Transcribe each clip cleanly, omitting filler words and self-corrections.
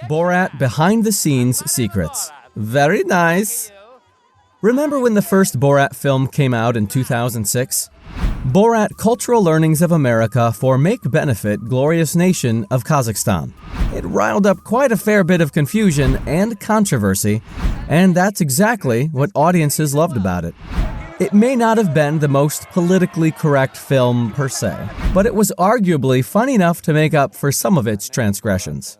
Borat behind-the-scenes secrets. Very nice. Remember when the first Borat film came out in 2006? Borat Cultural Learnings of America for Make Benefit Glorious Nation of Kazakhstan. It riled up quite a fair bit of confusion and controversy, and that's exactly what audiences loved about it. It may not have been the most politically correct film per se, but it was arguably funny enough to make up for some of its transgressions.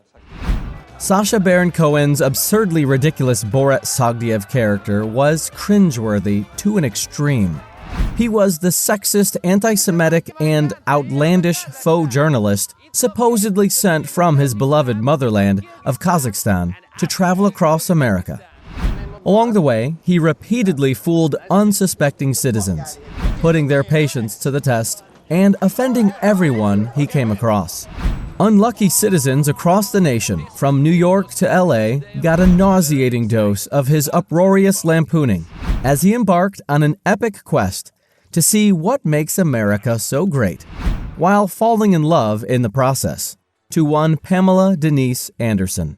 Sacha Baron Cohen's absurdly ridiculous Borat Sagdiyev character was cringe-worthy to an extreme. He was the sexist, anti-Semitic, and outlandish faux-journalist supposedly sent from his beloved motherland of Kazakhstan to travel across America. Along the way, he repeatedly fooled unsuspecting citizens, putting their patience to the test and offending everyone he came across. Unlucky citizens across the nation, from New York to LA, got a nauseating dose of his uproarious lampooning as he embarked on an epic quest to see what makes America so great, while falling in love in the process, to one Pamela Denise Anderson.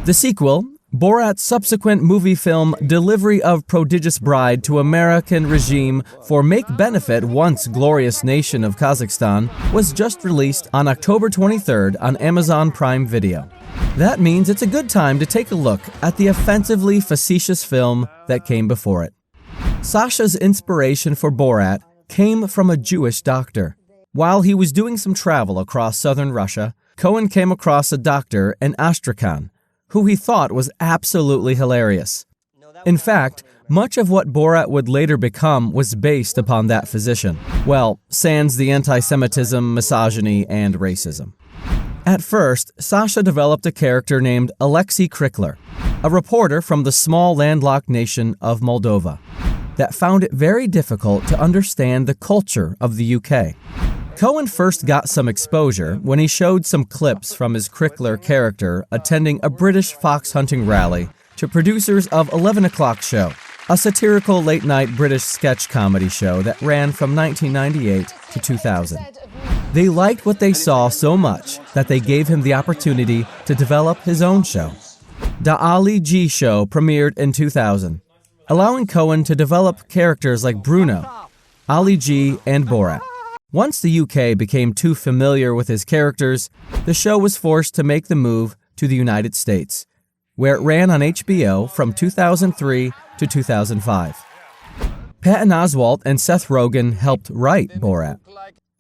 The sequel, Borat's subsequent movie film Delivery of Prodigious Bride to American Regime for Make Benefit Once Glorious Nation of Kazakhstan, was just released on October 23rd on Amazon Prime Video. That means it's a good time to take a look at the offensively facetious film that came before it. Sacha's inspiration for Borat came from a Jewish doctor. While he was doing some travel across southern Russia, Cohen came across a doctor in Astrakhan who he thought was absolutely hilarious. In fact, much of what Borat would later become was based upon that physician. Well, sans the anti-Semitism, misogyny, and racism. At first, Sacha developed a character named Alexei Krikler, a reporter from the small landlocked nation of Moldova, that found it very difficult to understand the culture of the UK. Cohen first got some exposure when he showed some clips from his Krikler character attending a British fox hunting rally to producers of 11 O'Clock Show, a satirical late-night British sketch comedy show that ran from 1998 to 2000. They liked what they saw so much that they gave him the opportunity to develop his own show. The Ali G Show premiered in 2000, allowing Cohen to develop characters like Bruno, Ali G, and Borat. Once the UK became too familiar with his characters, the show was forced to make the move to the United States, where it ran on HBO from 2003 to 2005. Patton Oswalt and Seth Rogen helped write Borat.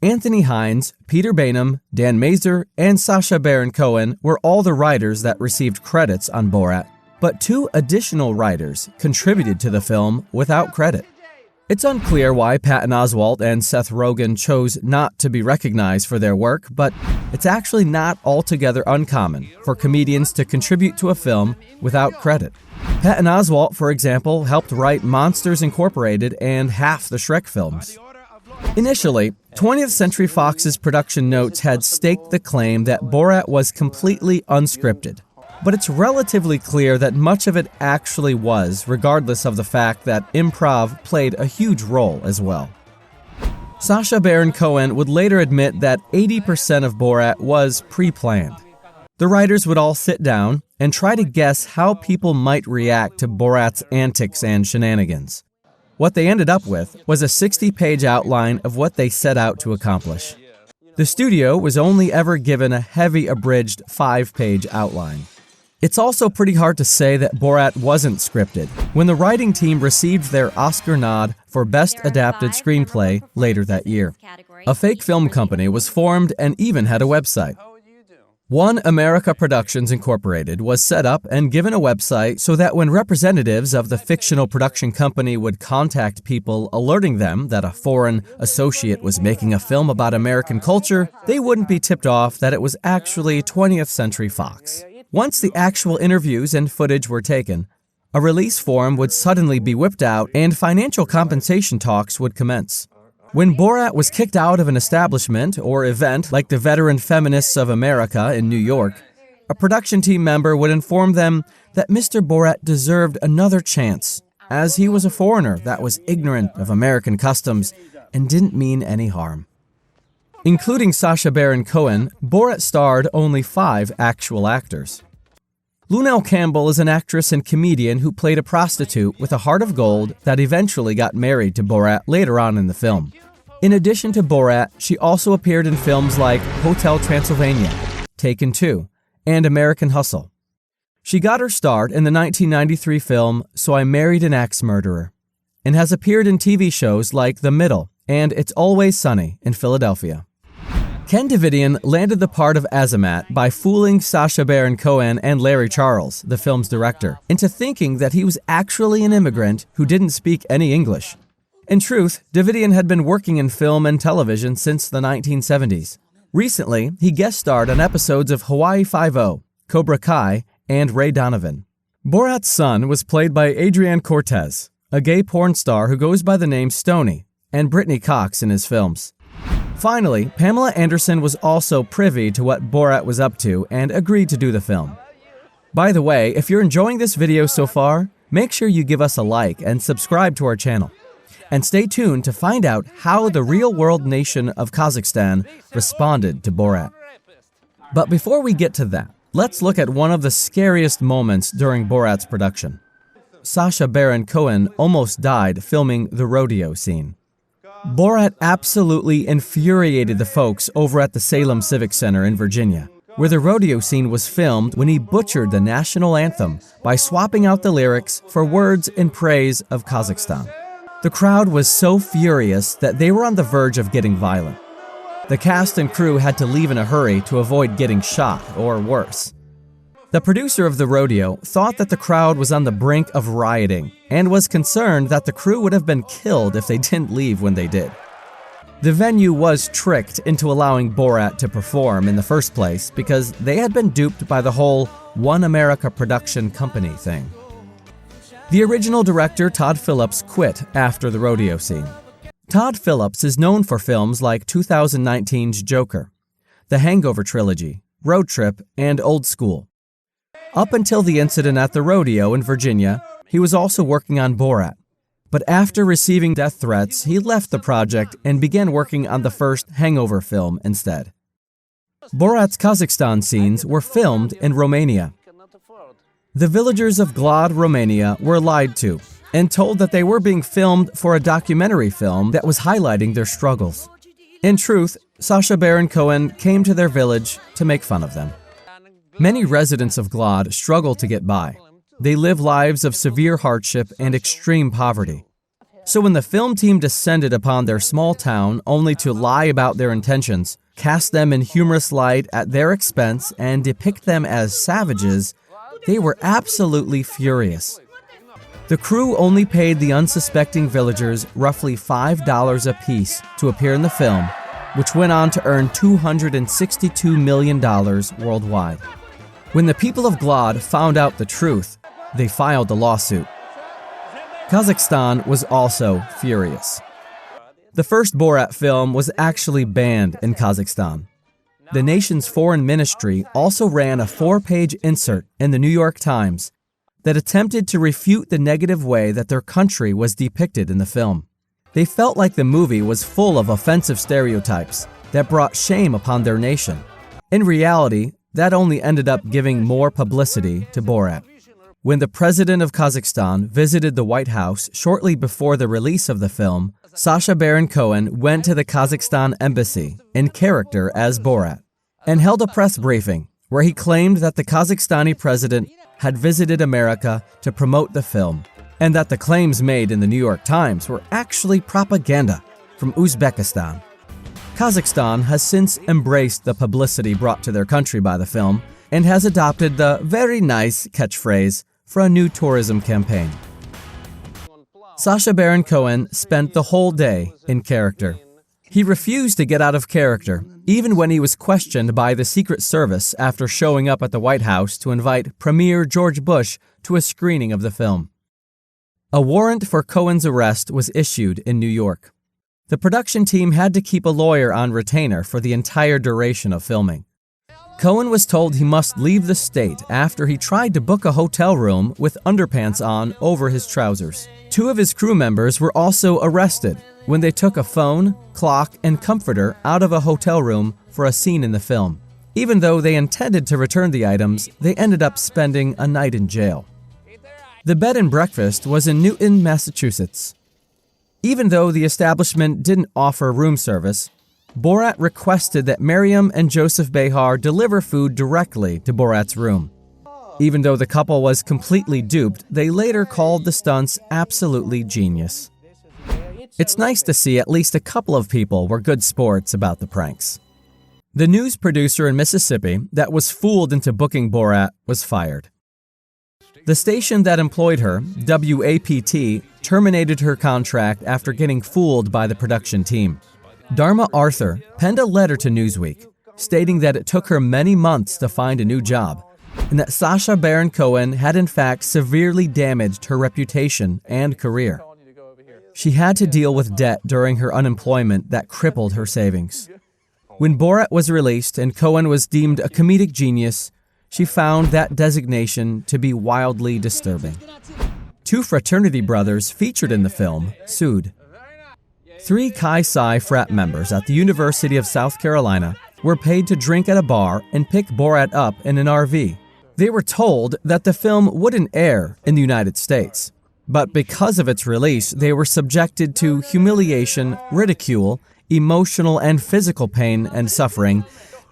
Anthony Hines, Peter Bainum, Dan Mazer, and Sacha Baron Cohen were all the writers that received credits on Borat, but 2 additional writers contributed to the film without credit. It's unclear why Patton Oswalt and Seth Rogen chose not to be recognized for their work, but it's actually not altogether uncommon for comedians to contribute to a film without credit. Patton Oswalt, for example, helped write Monsters Incorporated and half the Shrek films. Initially, 20th Century Fox's production notes had staked the claim that Borat was completely unscripted. But it's relatively clear that much of it actually was, regardless of the fact that improv played a huge role as well. Sacha Baron Cohen would later admit that 80% of Borat was pre-planned. The writers would all sit down and try to guess how people might react to Borat's antics and shenanigans. What they ended up with was a 60-page outline of what they set out to accomplish. The studio was only ever given a heavy abridged 5-page outline. It's also pretty hard to say that Borat wasn't scripted when the writing team received their Oscar nod for Best Adapted Screenplay later that year. A fake film company was formed and even had a website. One America Productions Incorporated was set up and given a website so that when representatives of the fictional production company would contact people alerting them that a foreign associate was making a film about American culture, they wouldn't be tipped off that it was actually 20th Century Fox. Once the actual interviews and footage were taken, a release form would suddenly be whipped out and financial compensation talks would commence. When Borat was kicked out of an establishment or event like the Veteran Feminists of America in New York, a production team member would inform them that Mr. Borat deserved another chance, as he was a foreigner that was ignorant of American customs and didn't mean any harm. Including Sacha Baron Cohen, Borat starred only 5 actual actors. Lunel Campbell is an actress and comedian who played a prostitute with a heart of gold that eventually got married to Borat later on in the film. In addition to Borat, she also appeared in films like Hotel Transylvania, Taken 2, and American Hustle. She got her start in the 1993 film So I Married an Axe Murderer, and has appeared in TV shows like The Middle and It's Always Sunny in Philadelphia. Ken Davidian landed the part of Azamat by fooling Sacha Baron Cohen and Larry Charles, the film's director, into thinking that he was actually an immigrant who didn't speak any English. In truth, Davidian had been working in film and television since the 1970s. Recently, he guest starred on episodes of Hawaii Five-0, Cobra Kai, and Ray Donovan. Borat's son was played by Adrienne Cortez, a gay porn star who goes by the name Stoney, and Brittany Cox in his films. Finally, Pamela Anderson was also privy to what Borat was up to and agreed to do the film. By the way, if you're enjoying this video so far, make sure you give us a like and subscribe to our channel. And stay tuned to find out how the real-world nation of Kazakhstan responded to Borat. But before we get to that, let's look at one of the scariest moments during Borat's production. Sacha Baron Cohen almost died filming the rodeo scene. Borat absolutely infuriated the folks over at the Salem Civic Center in Virginia, where the rodeo scene was filmed when he butchered the national anthem by swapping out the lyrics for words in praise of Kazakhstan. The crowd was so furious that they were on the verge of getting violent. The cast and crew had to leave in a hurry to avoid getting shot or worse. The producer of the rodeo thought that the crowd was on the brink of rioting and was concerned that the crew would have been killed if they didn't leave when they did. The venue was tricked into allowing Borat to perform in the first place because they had been duped by the whole One America production company thing. The original director, Todd Phillips, quit after the rodeo scene. Todd Phillips is known for films like 2019's Joker, The Hangover Trilogy, Road Trip, and Old School. Up until the incident at the rodeo in Virginia, he was also working on Borat. But after receiving death threats, he left the project and began working on the first Hangover film instead. Borat's Kazakhstan scenes were filmed in Romania. The villagers of Glad, Romania were lied to and told that they were being filmed for a documentary film that was highlighting their struggles. In truth, Sacha Baron Cohen came to their village to make fun of them. Many residents of Glad struggle to get by. They live lives of severe hardship and extreme poverty. So when the film team descended upon their small town only to lie about their intentions, cast them in humorous light at their expense, and depict them as savages, they were absolutely furious. The crew only paid the unsuspecting villagers roughly $5 apiece to appear in the film, which went on to earn $262 million worldwide. When the people of Glad found out the truth, they filed a lawsuit. Kazakhstan was also furious. The first Borat film was actually banned in Kazakhstan. The nation's foreign ministry also ran a 4-page insert in the New York Times that attempted to refute the negative way that their country was depicted in the film. They felt like the movie was full of offensive stereotypes that brought shame upon their nation. In reality, that only ended up giving more publicity to Borat. When the president of Kazakhstan visited the White House shortly before the release of the film, Sacha Baron Cohen went to the Kazakhstan embassy in character as Borat and held a press briefing where he claimed that the Kazakhstani president had visited America to promote the film and that the claims made in the New York Times were actually propaganda from Uzbekistan. Kazakhstan has since embraced the publicity brought to their country by the film and has adopted the very nice catchphrase for a new tourism campaign. Sacha Baron Cohen spent the whole day in character. He refused to get out of character, even when he was questioned by the Secret Service after showing up at the White House to invite Premier George Bush to a screening of the film. A warrant for Cohen's arrest was issued in New York. The production team had to keep a lawyer on retainer for the entire duration of filming. Cohen was told he must leave the state after he tried to book a hotel room with underpants on over his trousers. 2 of his crew members were also arrested when they took a phone, clock, and comforter out of a hotel room for a scene in the film, Even though they intended to return the items, they ended up spending a night in jail. The bed and breakfast was in Newton, Massachusetts. Even though the establishment didn't offer room service, Borat requested that Miriam and Joseph Behar deliver food directly to Borat's room. Even though the couple was completely duped, they later called the stunts absolutely genius. It's nice to see at least a couple of people were good sports about the pranks. The news producer in Mississippi that was fooled into booking Borat was fired. The station that employed her, WAPT, terminated her contract after getting fooled by the production team. Dharma Arthur penned a letter to Newsweek, stating that it took her many months to find a new job, and that Sacha Baron Cohen had in fact severely damaged her reputation and career. She had to deal with debt during her unemployment that crippled her savings. When Borat was released and Cohen was deemed a comedic genius, she found that designation to be wildly disturbing. 2 fraternity brothers featured in the film sued. 3 Chi Psi frat members at the University of South Carolina were paid to drink at a bar and pick Borat up in an RV. They were told that the film wouldn't air in the United States, but because of its release, they were subjected to humiliation, ridicule, emotional and physical pain and suffering,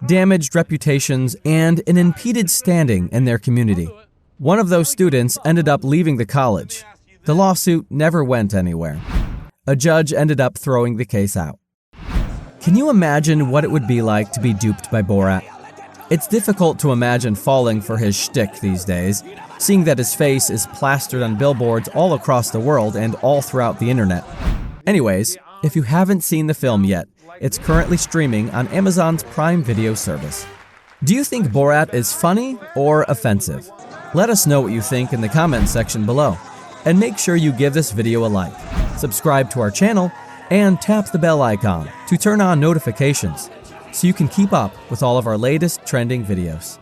damaged reputations, and an impeded standing in their community. One of those students ended up leaving the college. The lawsuit never went anywhere. A judge ended up throwing the case out. Can you imagine what it would be like to be duped by Borat? It's difficult to imagine falling for his shtick these days, seeing that his face is plastered on billboards all across the world and all throughout the internet. Anyways, if you haven't seen the film yet, it's currently streaming on Amazon's Prime Video service. Do you think Borat is funny or offensive? Let us know what you think in the comments section below. And make sure you give this video a like, subscribe to our channel, and tap the bell icon to turn on notifications so you can keep up with all of our latest trending videos.